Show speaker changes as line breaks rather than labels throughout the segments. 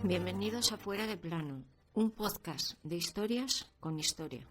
Bienvenidos a Fuera de Plano, un podcast de historias con historia.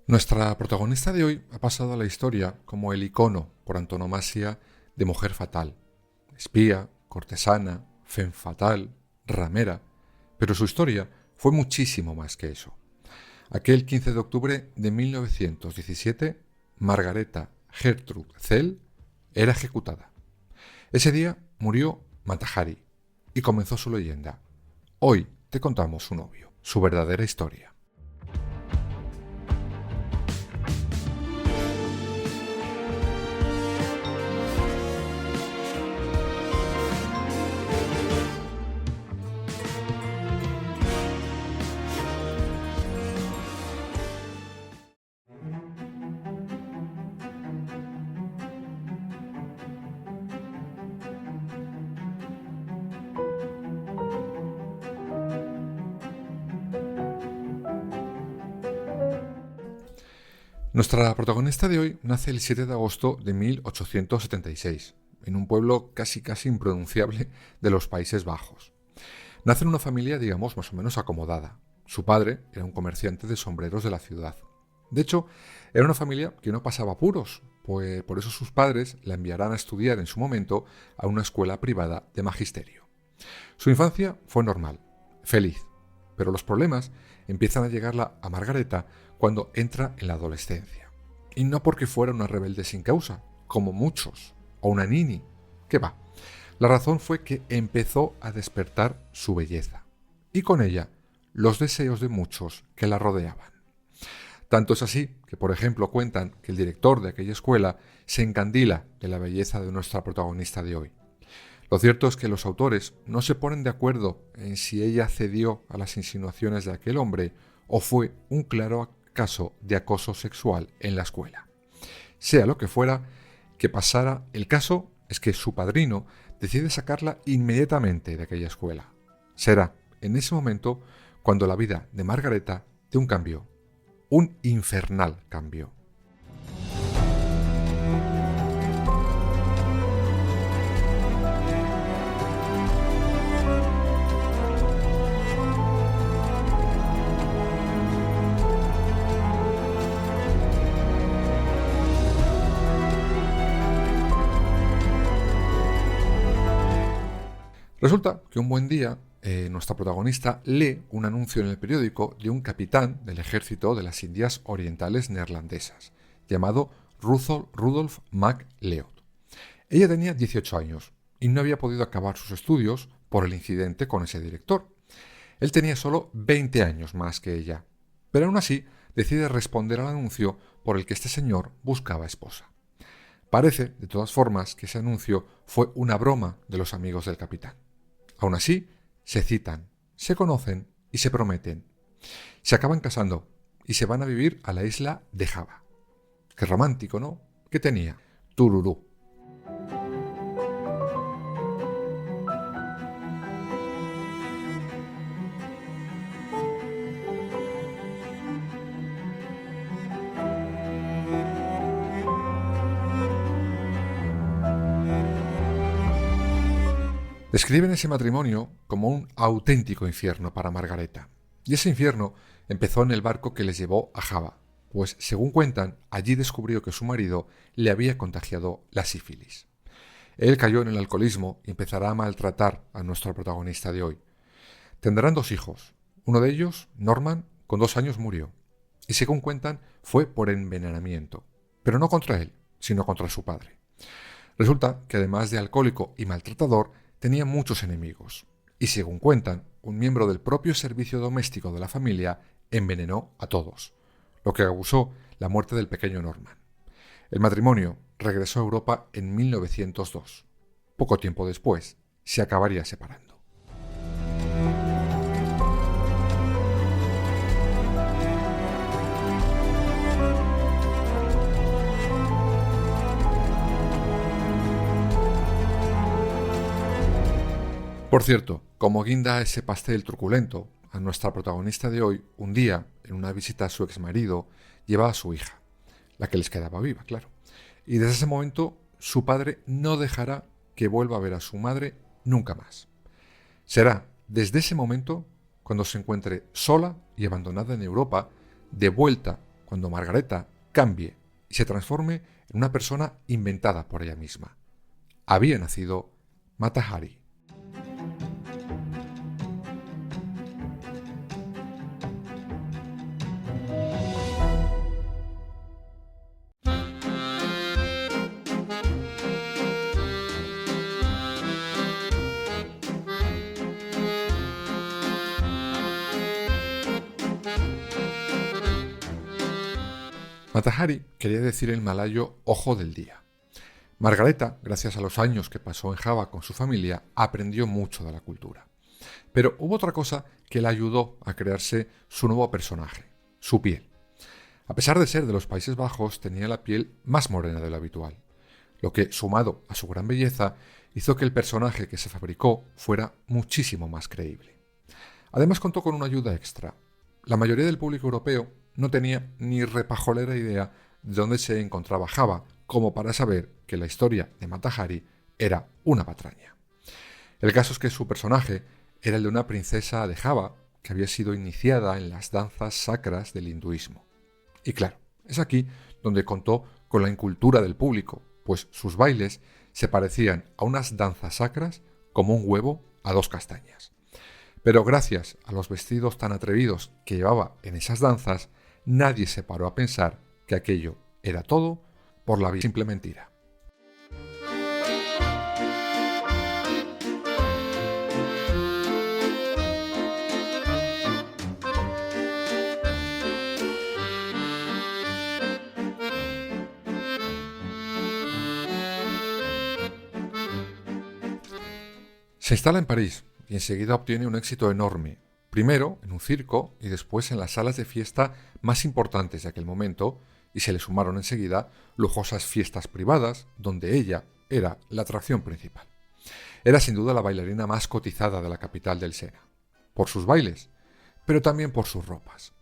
Nuestra protagonista de hoy ha pasado a la historia como el icono por antonomasia de mujer fatal, espía, cortesana, femme fatal, ramera, pero su historia fue muchísimo más que eso. Aquel 15 de octubre de 1917, Margareta Gertrude Zell era ejecutada. Ese día murió Mata Hari y comenzó su leyenda. Hoy te contamos su novio, su verdadera historia. Nuestra protagonista de hoy nace el 7 de agosto de 1876, en un pueblo casi impronunciable de los Países Bajos. Nace en una familia, digamos, más o menos acomodada. Su padre era un comerciante de sombreros de la ciudad. De hecho, era una familia que no pasaba apuros, pues por eso sus padres la enviarán a estudiar en su momento a una escuela privada de magisterio. Su infancia fue normal, feliz, pero los problemas empiezan a llegarla a Margareta cuando entra en la adolescencia. Y no porque fuera una rebelde sin causa, como muchos, o una nini, que va. La razón fue que empezó a despertar su belleza, y con ella los deseos de muchos que la rodeaban. Tanto es así que, por ejemplo, cuentan que el director de aquella escuela se encandila de la belleza de nuestra protagonista de hoy. Lo cierto es que los autores no se ponen de acuerdo en si ella cedió a las insinuaciones de aquel hombre o fue un claro caso de acoso sexual en la escuela. Sea lo que fuera que pasara, el caso es que su padrino decide sacarla inmediatamente de aquella escuela. Será en ese momento cuando la vida de Margareta dé un cambio, un infernal cambio. Resulta que un buen día nuestra protagonista lee un anuncio en el periódico de un capitán del ejército de las Indias Orientales neerlandesas, llamado Rudolf MacLeod. Ella tenía 18 años y no había podido acabar sus estudios por el incidente con ese director. Él tenía solo 20 años más que ella, pero aún así decide responder al anuncio por el que este señor buscaba esposa. Parece, de todas formas, que ese anuncio fue una broma de los amigos del capitán. Aún así, se citan, se conocen y se prometen. Se acaban casando y se van a vivir a la isla de Java. Qué romántico, ¿no? ¿Qué tenía? Tururú. Describen ese matrimonio como un auténtico infierno para Margareta. Y ese infierno empezó en el barco que les llevó a Java, pues según cuentan, allí descubrió que su marido le había contagiado la sífilis. Él cayó en el alcoholismo y empezará a maltratar a nuestra protagonista de hoy. Tendrán 2 hijos. Uno de ellos, Norman, con 2 años murió. Y según cuentan, fue por envenenamiento. Pero no contra él, sino contra su padre. Resulta que además de alcohólico y maltratador, tenía muchos enemigos, y según cuentan, un miembro del propio servicio doméstico de la familia envenenó a todos, lo que causó la muerte del pequeño Norman. El matrimonio regresó a Europa en 1902. Poco tiempo después, se acabaría separando. Por cierto, como guinda a ese pastel truculento, a nuestra protagonista de hoy, un día, en una visita a su exmarido, lleva a su hija, la que les quedaba viva, claro. Y desde ese momento, su padre no dejará que vuelva a ver a su madre nunca más. Será desde ese momento cuando se encuentre sola y abandonada en Europa, de vuelta cuando Margareta cambie y se transforme en una persona inventada por ella misma. Había nacido Mata Hari. Mata Hari quería decir en malayo ojo del día. Margareta, gracias a los años que pasó en Java con su familia, aprendió mucho de la cultura. Pero hubo otra cosa que le ayudó a crearse su nuevo personaje, su piel. A pesar de ser de los Países Bajos, tenía la piel más morena de lo habitual, lo que, sumado a su gran belleza, hizo que el personaje que se fabricó fuera muchísimo más creíble. Además contó con una ayuda extra. La mayoría del público europeo no tenía ni repajolera idea de dónde se encontraba Java, como para saber que la historia de Mata Hari era una patraña. El caso es que su personaje era el de una princesa de Java que había sido iniciada en las danzas sacras del hinduismo. Y claro, es aquí donde contó con la incultura del público, pues sus bailes se parecían a unas danzas sacras como un huevo a dos castañas. Pero gracias a los vestidos tan atrevidos que llevaba en esas danzas, nadie se paró a pensar que aquello era todo por la simple mentira. Se instala en París y enseguida obtiene un éxito enorme, primero en un circo y después en las salas de fiesta más importantes de aquel momento, y se le sumaron enseguida lujosas fiestas privadas donde ella era la atracción principal. Era sin duda la bailarina más cotizada de la capital del Sena, por sus bailes, pero también por sus ropas.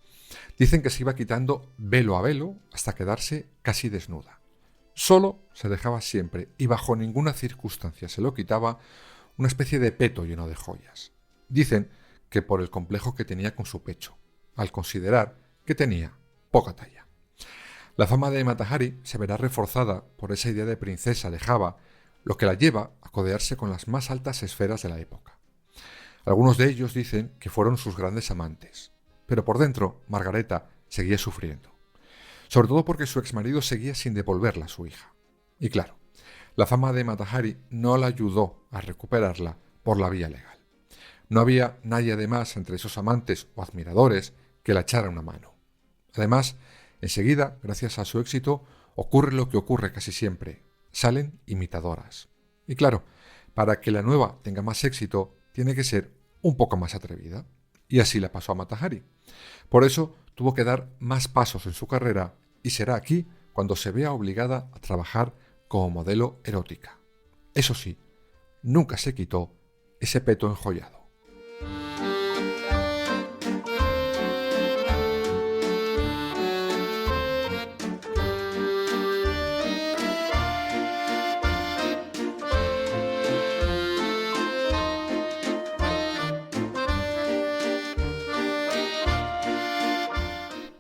Dicen que se iba quitando velo a velo hasta quedarse casi desnuda. Solo se dejaba siempre y bajo ninguna circunstancia se lo quitaba una especie de peto lleno de joyas. Dicen que por el complejo que tenía con su pecho, al considerar que tenía poca talla. La fama de Mata Hari se verá reforzada por esa idea de princesa de Java, lo que la lleva a codearse con las más altas esferas de la época. Algunos de ellos dicen que fueron sus grandes amantes, pero por dentro Margareta seguía sufriendo, sobre todo porque su exmarido seguía sin devolverla a su hija. Y claro, la fama de Mata Hari no la ayudó a recuperarla por la vía legal. No había nadie además entre esos amantes o admiradores que la echara una mano. Además, enseguida, gracias a su éxito, ocurre lo que ocurre casi siempre. Salen imitadoras. Y claro, para que la nueva tenga más éxito, tiene que ser un poco más atrevida. Y así la pasó a Mata Hari. Por eso tuvo que dar más pasos en su carrera y será aquí cuando se vea obligada a trabajar como modelo erótica. Eso sí, nunca se quitó ese peto enjollado.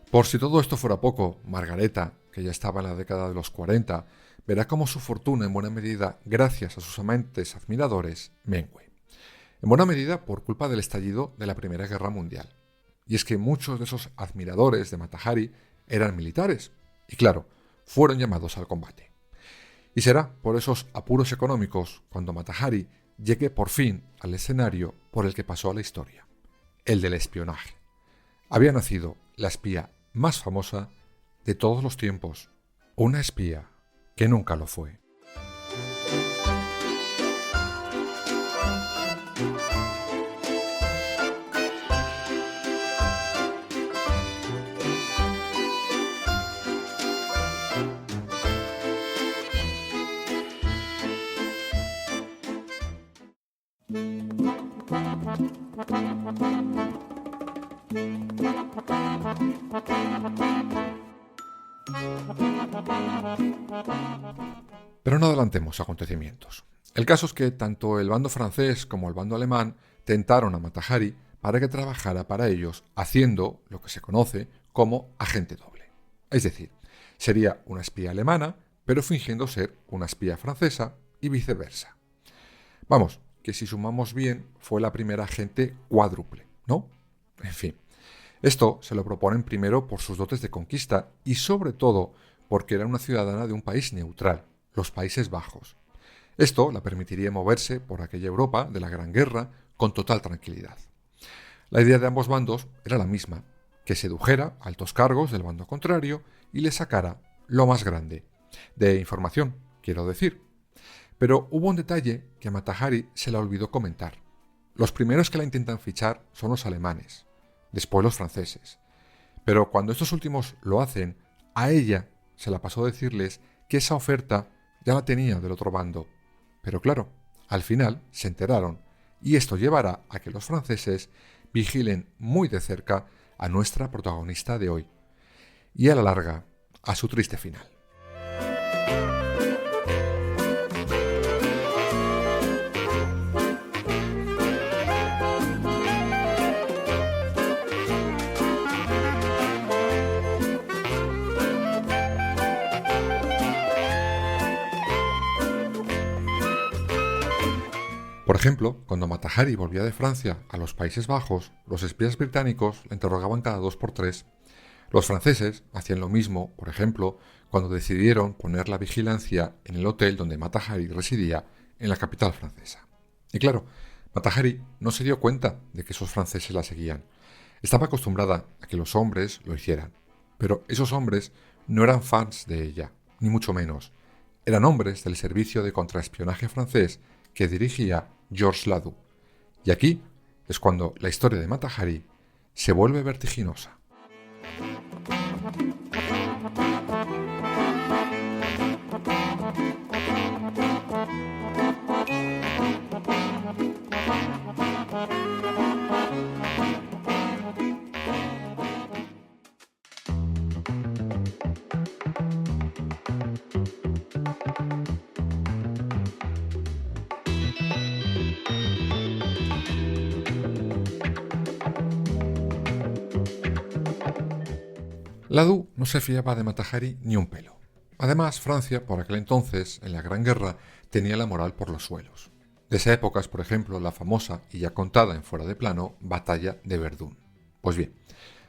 Por si todo esto fuera poco, Margareta, que ya estaba en la década de los 40, verá cómo su fortuna en buena medida, gracias a sus amantes admiradores, mengue. En buena medida por culpa del estallido de la Primera Guerra Mundial. Y es que muchos de esos admiradores de Mata Hari eran militares, y claro, fueron llamados al combate. Y será por esos apuros económicos cuando Mata Hari llegue por fin al escenario por el que pasó a la historia, el del espionaje. Había nacido la espía más famosa de todos los tiempos, una espía que nunca lo fue. Pero no adelantemos acontecimientos. El caso es que tanto el bando francés como el bando alemán tentaron a Mata Hari para que trabajara para ellos haciendo lo que se conoce como agente doble. Es decir, sería una espía alemana, pero fingiendo ser una espía francesa y viceversa. Vamos, que si sumamos bien, fue la primera agente cuádruple, ¿no? En fin, esto se lo proponen primero por sus dotes de conquista y sobre todo porque era una ciudadana de un país neutral, los Países Bajos. Esto la permitiría moverse por aquella Europa de la Gran Guerra con total tranquilidad. La idea de ambos bandos era la misma, que sedujera a altos cargos del bando contrario y le sacara lo más grande, de información, quiero decir. Pero hubo un detalle que a Mata Hari se le olvidó comentar. Los primeros que la intentan fichar son los alemanes, después los franceses. Pero cuando estos últimos lo hacen, a ella se la pasó decirles que esa oferta ya la tenía del otro bando. Pero claro, al final se enteraron, y esto llevará a que los franceses vigilen muy de cerca a nuestra protagonista de hoy, y a la larga, a su triste final. Por ejemplo, cuando Mata Hari volvía de Francia a los Países Bajos, los espías británicos la interrogaban cada 2 por 3. Los franceses hacían lo mismo, por ejemplo, cuando decidieron poner la vigilancia en el hotel donde Mata Hari residía, en la capital francesa. Y claro, Mata Hari no se dio cuenta de que esos franceses la seguían. Estaba acostumbrada a que los hombres lo hicieran. Pero esos hombres no eran fans de ella, ni mucho menos. Eran hombres del servicio de contraespionaje francés que dirigía Georges Ladoux. Y aquí es cuando la historia de Mata Hari se vuelve vertiginosa. Ladoux no se fiaba de Mata Hari ni un pelo. Además, Francia, por aquel entonces, en la Gran Guerra, tenía la moral por los suelos. De esa época es, por ejemplo, la famosa y ya contada en Fuera de Plano Batalla de Verdún. Pues bien,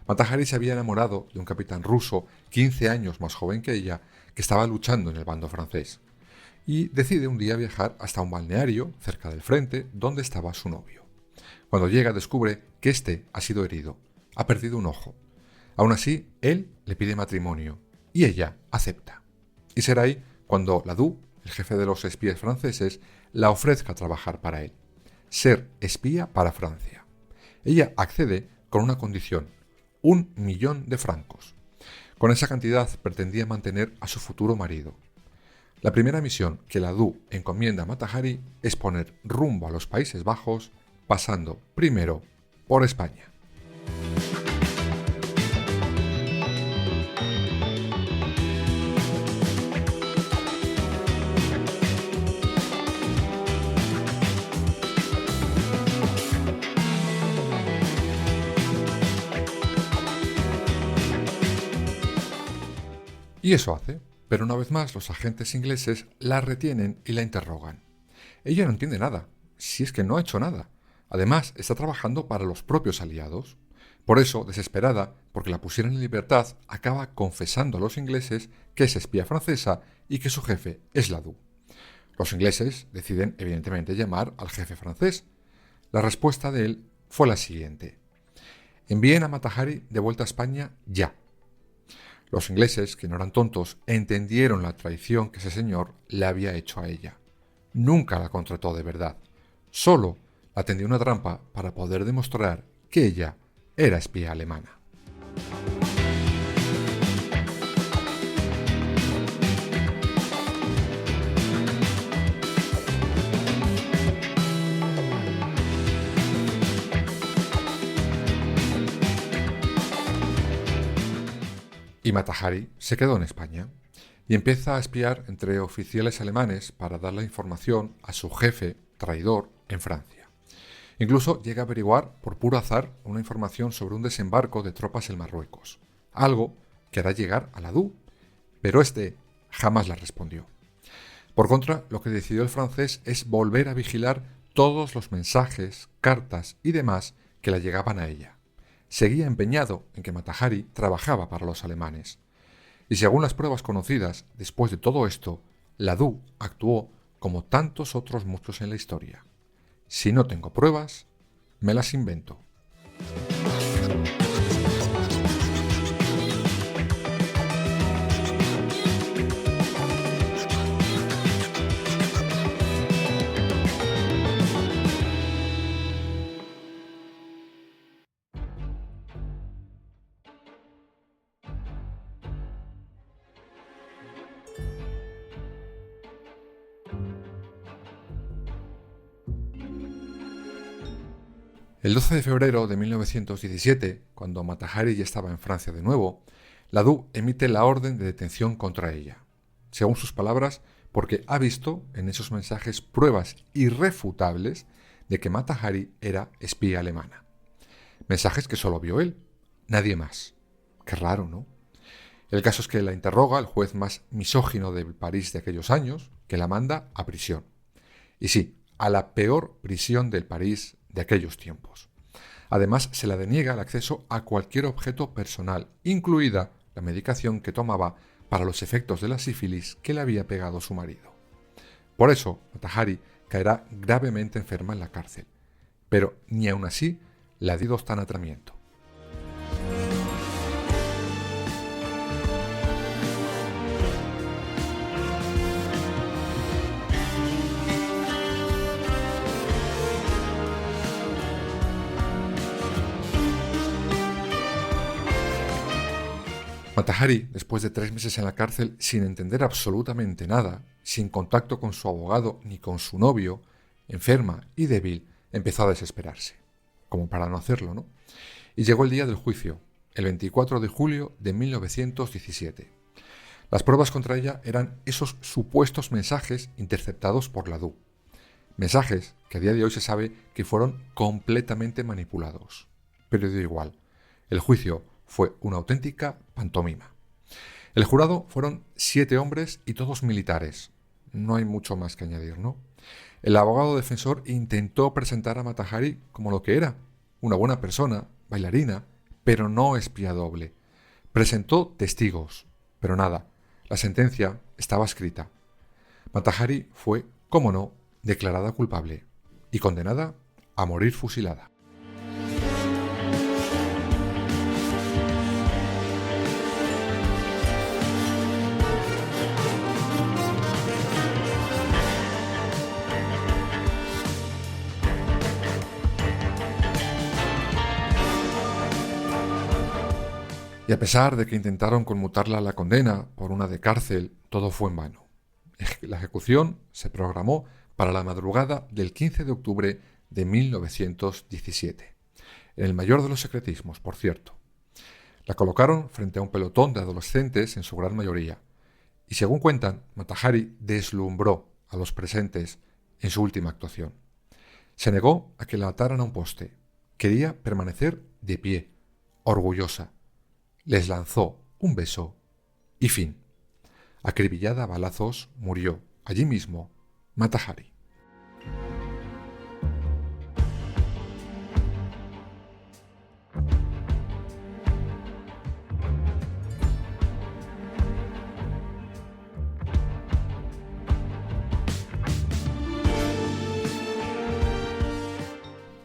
Mata Hari se había enamorado de un capitán ruso 15 años más joven que ella, que estaba luchando en el bando francés, y decide un día viajar hasta un balneario cerca del frente donde estaba su novio. Cuando llega descubre que éste ha sido herido, ha perdido un ojo. Aún así, él le pide matrimonio y ella acepta. Y será ahí cuando Ladoux, el jefe de los espías franceses, la ofrezca trabajar para él. Ser espía para Francia. Ella accede con una condición: 1.000.000 de francos. Con esa cantidad pretendía mantener a su futuro marido. La primera misión que Ladoux encomienda a Mata Hari es poner rumbo a los Países Bajos, pasando primero por España. Y eso hace, pero una vez más los agentes ingleses la retienen y la interrogan. Ella no entiende nada, si es que no ha hecho nada. Además, está trabajando para los propios aliados. Por eso, desesperada, porque la pusieran en libertad, acaba confesando a los ingleses que es espía francesa y que su jefe es Ladoux. Los ingleses deciden, evidentemente, llamar al jefe francés. La respuesta de él fue la siguiente: envíen a Mata Hari de vuelta a España ya. Los ingleses, que no eran tontos, entendieron la traición que ese señor le había hecho a ella. Nunca la contrató de verdad. Solo la tendió una trampa para poder demostrar que ella era espía alemana. Y Mata Hari se quedó en España y empieza a espiar entre oficiales alemanes para dar la información a su jefe traidor en Francia. Incluso llega a averiguar por puro azar una información sobre un desembarco de tropas en Marruecos, algo que hará llegar a la DOU, pero este jamás la respondió. Por contra, lo que decidió el francés es volver a vigilar todos los mensajes, cartas y demás que le llegaban a ella. Seguía empeñado en que Mata Hari trabajaba para los alemanes. Y según las pruebas conocidas, después de todo esto, la DOU actuó como tantos otros muchos en la historia. Si no tengo pruebas, me las invento. El 12 de febrero de 1917, cuando Mata Hari ya estaba en Francia de nuevo, la DOU emite la orden de detención contra ella. Según sus palabras, porque ha visto en esos mensajes pruebas irrefutables de que Mata Hari era espía alemana. Mensajes que solo vio él, nadie más. Qué raro, ¿no? El caso es que la interroga el juez más misógino de París de aquellos años, que la manda a prisión. Y sí, a la peor prisión del París de aquellos tiempos. Además, se le deniega el acceso a cualquier objeto personal, incluida la medicación que tomaba para los efectos de la sífilis que le había pegado su marido. Por eso, Mata Hari caerá gravemente enferma en la cárcel, pero ni aun así le ha dado tratamiento. Mata Hari, después de 3 meses en la cárcel, sin entender absolutamente nada, sin contacto con su abogado ni con su novio, enferma y débil, empezó a desesperarse. Como para no hacerlo, ¿no? Y llegó el día del juicio, el 24 de julio de 1917. Las pruebas contra ella eran esos supuestos mensajes interceptados por la DOU. Mensajes que a día de hoy se sabe que fueron completamente manipulados. Pero dio igual. El juicio fue una auténtica pantomima. El jurado fueron 7 hombres y todos militares. No hay mucho más que añadir, ¿no? El abogado defensor intentó presentar a Mata Hari como lo que era, una buena persona, bailarina, pero no espía doble. Presentó testigos, pero nada, la sentencia estaba escrita. Mata Hari fue, cómo no, declarada culpable y condenada a morir fusilada. Y a pesar de que intentaron conmutarla la condena por una de cárcel, todo fue en vano. La ejecución se programó para la madrugada del 15 de octubre de 1917, en el mayor de los secretismos, por cierto. La colocaron frente a un pelotón de adolescentes en su gran mayoría, y según cuentan, Mata Hari deslumbró a los presentes en su última actuación. Se negó a que la ataran a un poste. Quería permanecer de pie, orgullosa. Les lanzó un beso y fin. Acribillada a balazos, murió allí mismo Mata Hari.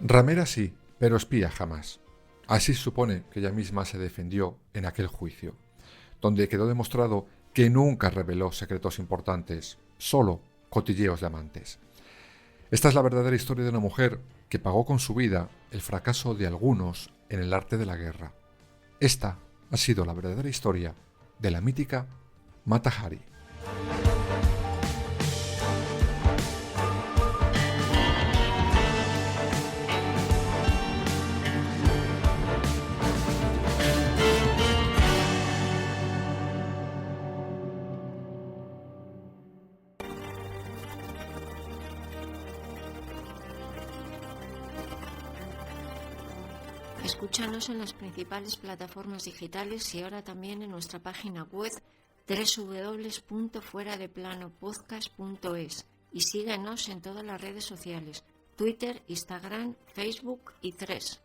Ramera sí, pero espía jamás. Así se supone que ella misma se defendió en aquel juicio, donde quedó demostrado que nunca reveló secretos importantes, solo cotilleos de amantes. Esta es la verdadera historia de una mujer que pagó con su vida el fracaso de algunos en el arte de la guerra. Esta ha sido la verdadera historia de la mítica Mata Hari.
Escúchanos en las principales plataformas digitales y ahora también en nuestra página web www.fueradeplanopodcast.es y síguenos en todas las redes sociales, Twitter, Instagram, Facebook y Threads.